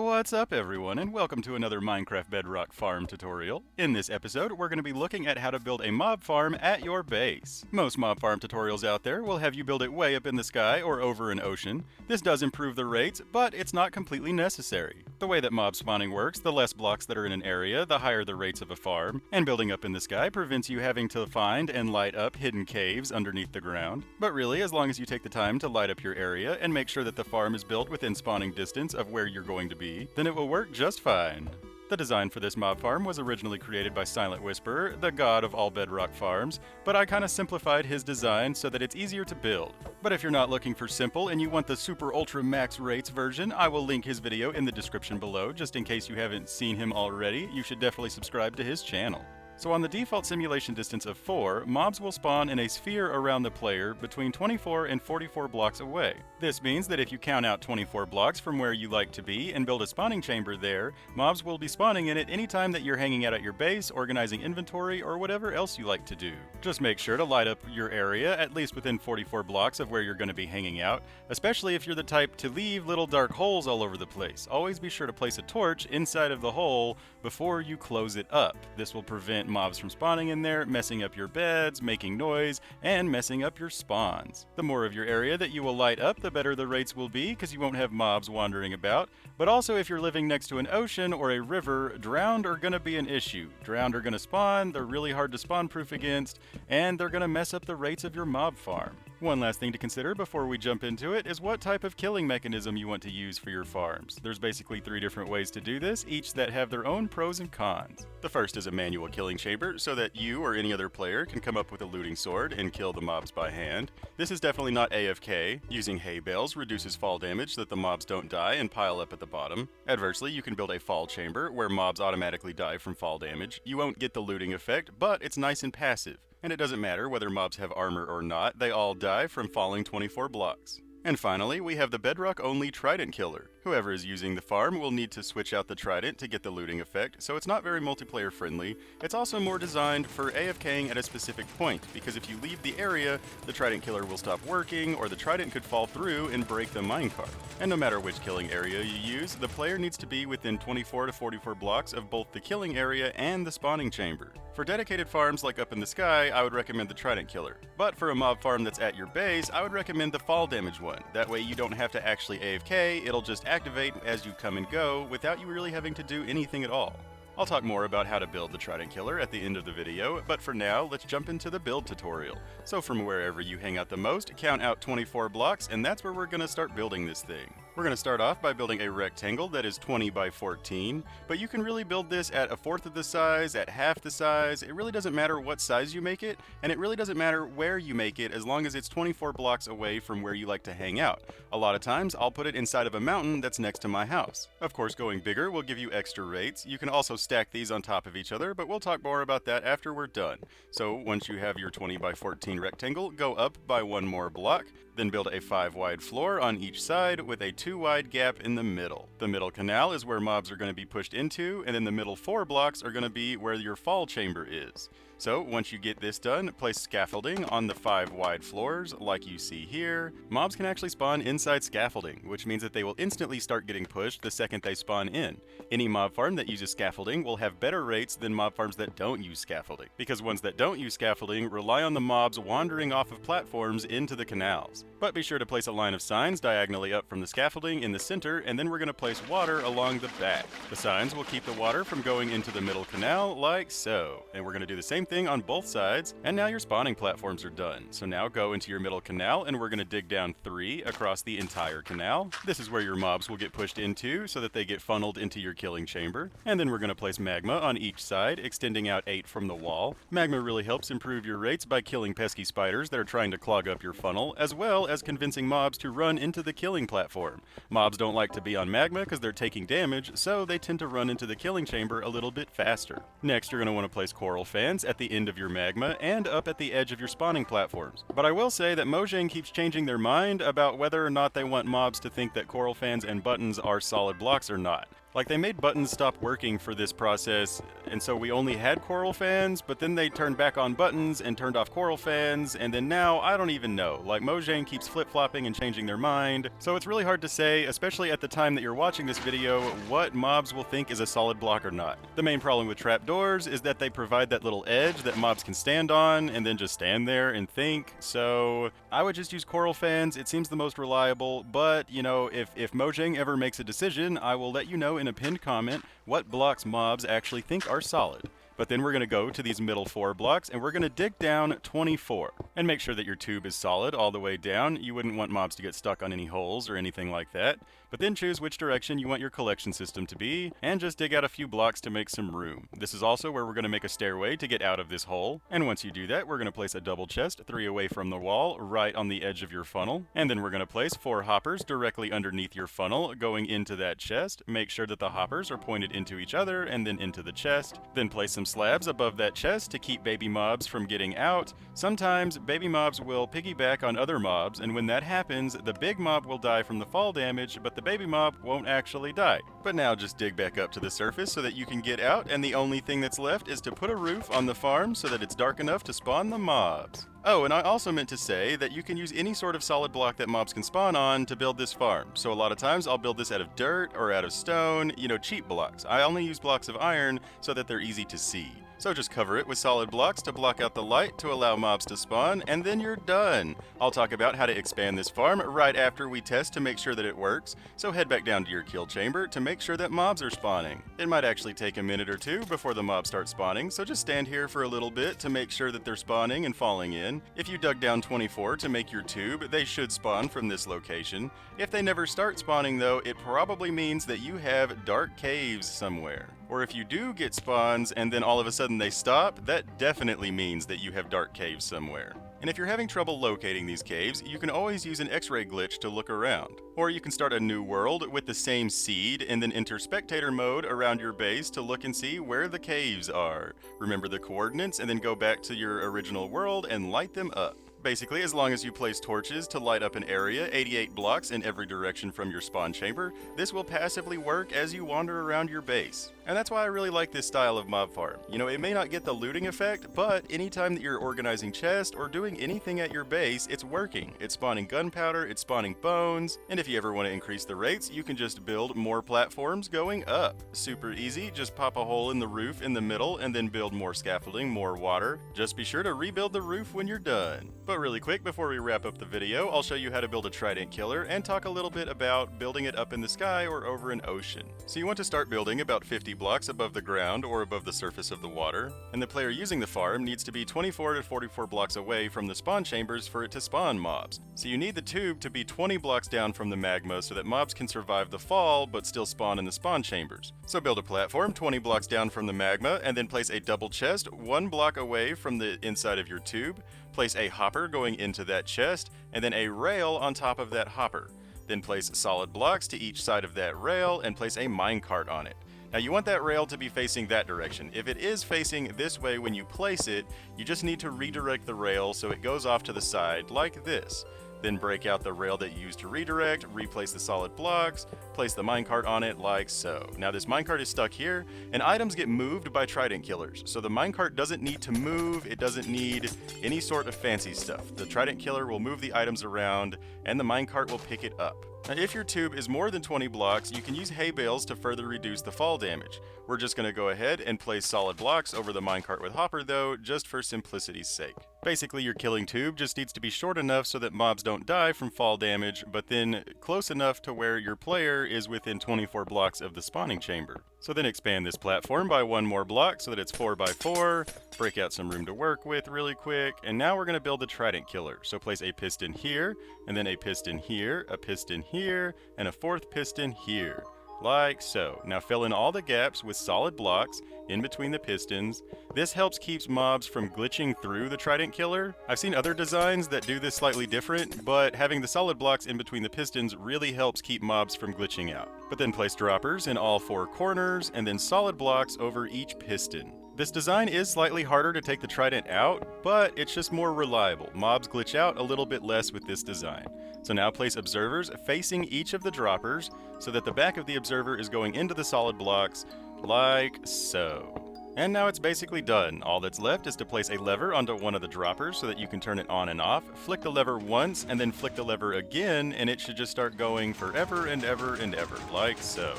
What's up everyone, and welcome to another Minecraft Bedrock farm tutorial. In this episode, we're going to be looking at how to build a mob farm at your base. Most mob farm tutorials out there will have you build it way up in the sky or over an ocean. This does improve the rates, but it's not completely necessary. The way that mob spawning works, the less blocks that are in an area, the higher the rates of a farm, and building up in the sky prevents you having to find and light up hidden caves underneath the ground. But really, as long as you take the time to light up your area and make sure that the farm is built within spawning distance of where you're going to be, then it will work just fine. The design for this mob farm was originally created by Silent Whisperer, the god of all bedrock farms, but I kinda simplified his design so that it's easier to build. But if you're not looking for simple and you want the super ultra max rates version, I will link his video in the description below, just in case you haven't seen him already. You should definitely subscribe to his channel. So on the default simulation distance of 4, mobs will spawn in a sphere around the player between 24 and 44 blocks away. This means that if you count out 24 blocks from where you like to be and build a spawning chamber there, mobs will be spawning in it anytime that you're hanging out at your base, organizing inventory, or whatever else you like to do. Just make sure to light up your area at least within 44 blocks of where you're going to be hanging out, especially if you're the type to leave little dark holes all over the place. Always be sure to place a torch inside of the hole before you close it up. This will prevent mobs from spawning in there, messing up your beds, making noise, and messing up your spawns. The more of your area that you will light up, the better the rates will be, because you won't have mobs wandering about. But also, if you're living next to an ocean or a river, drowned are going to be an issue. Drowned are going to spawn, they're really hard to spawn proof against, and they're going to mess up the rates of your mob farm. One last thing to consider before we jump into it is what type of killing mechanism you want to use for your farms. There's basically 3 different ways to do this, each that have their own pros and cons. The first is a manual killing chamber, so that you or any other player can come up with a looting sword and kill the mobs by hand. This is definitely not AFK. Using hay bales reduces fall damage so that the mobs don't die and pile up at the bottom. Adversely, you can build a fall chamber where mobs automatically die from fall damage. You won't get the looting effect, but it's nice and passive. And it doesn't matter whether mobs have armor or not, they all die from falling 24 blocks. And finally, we have the Bedrock-only Trident Killer. Whoever is using the farm will need to switch out the Trident to get the looting effect, so it's not very multiplayer friendly. It's also more designed for AFKing at a specific point, because if you leave the area, the Trident Killer will stop working, or the Trident could fall through and break the minecart. And no matter which killing area you use, the player needs to be within 24 to 44 blocks of both the killing area and the spawning chamber. For dedicated farms like up in the sky, I would recommend the Trident Killer. But for a mob farm that's at your base, I would recommend the fall damage one. That way you don't have to actually AFK, it'll just activate as you come and go without you really having to do anything at all. I'll talk more about how to build the Trident Killer at the end of the video, but for now, let's jump into the build tutorial. So from wherever you hang out the most, count out 24 blocks, and that's where we're going to start building this thing. We're going to start off by building a rectangle that is 20 by 14, but you can really build this at 1/4 of the size, at half the size. It really doesn't matter what size you make it, and it really doesn't matter where you make it as long as it's 24 blocks away from where you like to hang out. A lot of times, I'll put it inside of a mountain that's next to my house. Of course, going bigger will give you extra rates. You can also stack these on top of each other, but we'll talk more about that after we're done. So once you have your 20 by 14 rectangle, go up by 1 more block, then build a 5 wide floor on each side with a 2 wide gap in the middle. The middle canal is where mobs are going to be pushed into, and then the middle 4 blocks are going to be where your fall chamber is. So once you get this done, place scaffolding on the 5 wide floors like you see here. Mobs can actually spawn inside scaffolding, which means that they will instantly start getting pushed the second they spawn in. Any mob farm that uses scaffolding will have better rates than mob farms that don't use scaffolding, because ones that don't use scaffolding rely on the mobs wandering off of platforms into the canals. But be sure to place a line of signs diagonally up from the scaffolding in the center, and then we're going to place water along the back. The signs will keep the water from going into the middle canal like so. And we're going to do the same thing on both sides, and now your spawning platforms are done. So now go into your middle canal, and we're going to dig down 3 across the entire canal. This is where your mobs will get pushed into so that they get funneled into your killing chamber. And then we're going to place magma on each side, extending out 8 from the wall. Magma really helps improve your rates by killing pesky spiders that are trying to clog up your funnel, as well as convincing mobs to run into the killing platform. Mobs don't like to be on magma because they're taking damage, so they tend to run into the killing chamber a little bit faster. Next, you're going to want to place coral fans at the end of your magma and up at the edge of your spawning platforms. But I will say that Mojang keeps changing their mind about whether or not they want mobs to think that coral fans and buttons are solid blocks or not. Like, they made buttons stop working for this process, and so we only had coral fans, but then they turned back on buttons and turned off coral fans, and then now, I don't even know. Like, Mojang keeps flip-flopping and changing their mind, so it's really hard to say, especially at the time that you're watching this video, what mobs will think is a solid block or not. The main problem with trapdoors is that they provide that little edge that mobs can stand on, and then just stand there and think, so I would just use coral fans. It seems the most reliable, but, you know, if Mojang ever makes a decision, I will let you know in a pinned comment what blocks mobs actually think are solid. But then we're going to go to these middle 4 blocks and we're going to dig down 24 and make sure that your tube is solid all the way down. You wouldn't want mobs to get stuck on any holes or anything like that. But then choose which direction you want your collection system to be and just dig out a few blocks to make some room. This is also where we're going to make a stairway to get out of this hole. And once you do that, we're going to place a double chest 3 away from the wall right on the edge of your funnel. And then we're going to place 4 hoppers directly underneath your funnel going into that chest. Make sure that the hoppers are pointed into each other and then into the chest. Then place some slabs above that chest to keep baby mobs from getting out. Sometimes baby mobs will piggyback on other mobs, and when that happens, the big mob will die from the fall damage, but the baby mob won't actually die. But now just dig back up to the surface so that you can get out, and the only thing that's left is to put a roof on the farm so that it's dark enough to spawn the mobs. Oh, and I also meant to say that you can use any sort of solid block that mobs can spawn on to build this farm. So a lot of times I'll build this out of dirt or out of stone, you know, cheap blocks. I only use blocks of iron so that they're easy to see. So just cover it with solid blocks to block out the light to allow mobs to spawn, and then you're done. I'll talk about how to expand this farm right after we test to make sure that it works, so head back down to your kill chamber to make sure that mobs are spawning. It might actually take a minute or two before the mobs start spawning, so just stand here for a little bit to make sure that they're spawning and falling in. If you dug down 24 to make your tube, they should spawn from this location. If they never start spawning though, it probably means that you have dark caves somewhere. Or if you do get spawns and then all of a sudden they stop, that definitely means that you have dark caves somewhere. And if you're having trouble locating these caves, you can always use an X-ray glitch to look around. Or you can start a new world with the same seed and then enter spectator mode around your base to look and see where the caves are. Remember the coordinates and then go back to your original world and light them up. Basically, as long as you place torches to light up an area 88 blocks in every direction from your spawn chamber, this will passively work as you wander around your base. And that's why I really like this style of mob farm. You know, it may not get the looting effect, but anytime that you're organizing chests or doing anything at your base, it's working. It's spawning gunpowder, it's spawning bones, and if you ever want to increase the rates, you can just build more platforms going up. Super easy, just pop a hole in the roof in the middle and then build more scaffolding, more water. Just be sure to rebuild the roof when you're done. But really quick, before we wrap up the video, I'll show you how to build a Trident Killer and talk a little bit about building it up in the sky or over an ocean. So you want to start building about 50 blocks above the ground or above the surface of the water, and the player using the farm needs to be 24 to 44 blocks away from the spawn chambers for it to spawn mobs. So you need the tube to be 20 blocks down from the magma so that mobs can survive the fall but still spawn in the spawn chambers. So build a platform 20 blocks down from the magma and then place a double chest 1 block away from the inside of your tube. Place a hopper going into that chest and then a rail on top of that hopper. Then place solid blocks to each side of that rail and place a minecart on it. Now you want that rail to be facing that direction. If it is facing this way when you place it, you just need to redirect the rail so it goes off to the side like this. Then break out the rail that you used to redirect, replace the solid blocks, place the minecart on it like so. Now this minecart is stuck here, and items get moved by Trident Killers. So the minecart doesn't need to move, it doesn't need any sort of fancy stuff. The Trident Killer will move the items around, and the minecart will pick it up. Now if your tube is more than 20 blocks, you can use hay bales to further reduce the fall damage. We're just going to go ahead and place solid blocks over the minecart with hopper though, just for simplicity's sake. Basically your killing tube just needs to be short enough so that mobs don't die from fall damage, but then close enough to where your player is within 24 blocks of the spawning chamber. So then expand this platform by 1 more block so that it's 4 by 4, break out some room to work with really quick, and now we're going to build the Trident Killer. So place a piston here, and then a piston here, a piston here, and a 4th piston here. Like so. Now fill in all the gaps with solid blocks in between the pistons. This helps keep mobs from glitching through the Trident Killer. I've seen other designs that do this slightly different, but having the solid blocks in between the pistons really helps keep mobs from glitching out. But then place droppers in all 4 corners and then solid blocks over each piston. This design is slightly harder to take the Trident out, but it's just more reliable. Mobs glitch out a little bit less with this design. So now place observers facing each of the droppers so that the back of the observer is going into the solid blocks, like so. And now it's basically done. All that's left is to place a lever onto one of the droppers so that you can turn it on and off, flick the lever once, and then flick the lever again, and it should just start going forever and ever and ever, like so.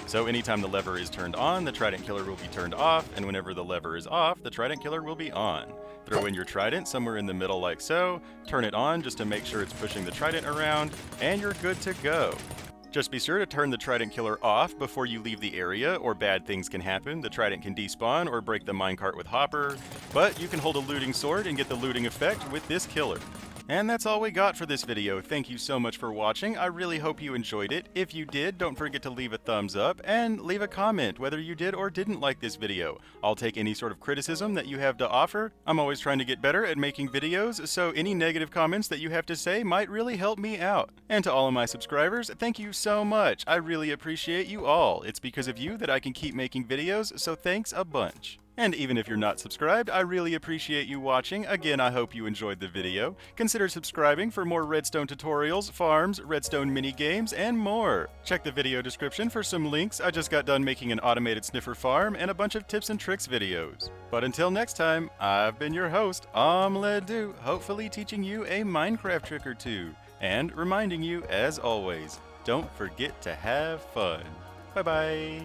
So anytime the lever is turned on, the Trident Killer will be turned off, and whenever the lever is off, the Trident Killer will be on. Throw in your Trident somewhere in the middle like so, turn it on just to make sure it's pushing the Trident around, and you're good to go. Just be sure to turn the Trident Killer off before you leave the area, or bad things can happen. The Trident can despawn or break the minecart with Hopper, but you can hold a looting sword and get the looting effect with this killer. And that's all we got for this video. Thank you so much for watching. I really hope you enjoyed it. If you did, don't forget to leave a thumbs up and leave a comment whether you did or didn't like this video. I'll take any sort of criticism that you have to offer. I'm always trying to get better at making videos, so any negative comments that you have to say might really help me out. And to all of my subscribers, thank you so much. I really appreciate you all. It's because of you that I can keep making videos, so thanks a bunch. And even if you're not subscribed, I really appreciate you watching. Again, I hope you enjoyed the video. Consider subscribing for more redstone tutorials, farms, redstone mini games, and more. Check the video description for some links. I just got done making an automated sniffer farm and a bunch of tips and tricks videos. But until next time, I've been your host, OmLedu, hopefully teaching you a Minecraft trick or two. And reminding you, as always, don't forget to have fun. Bye-bye.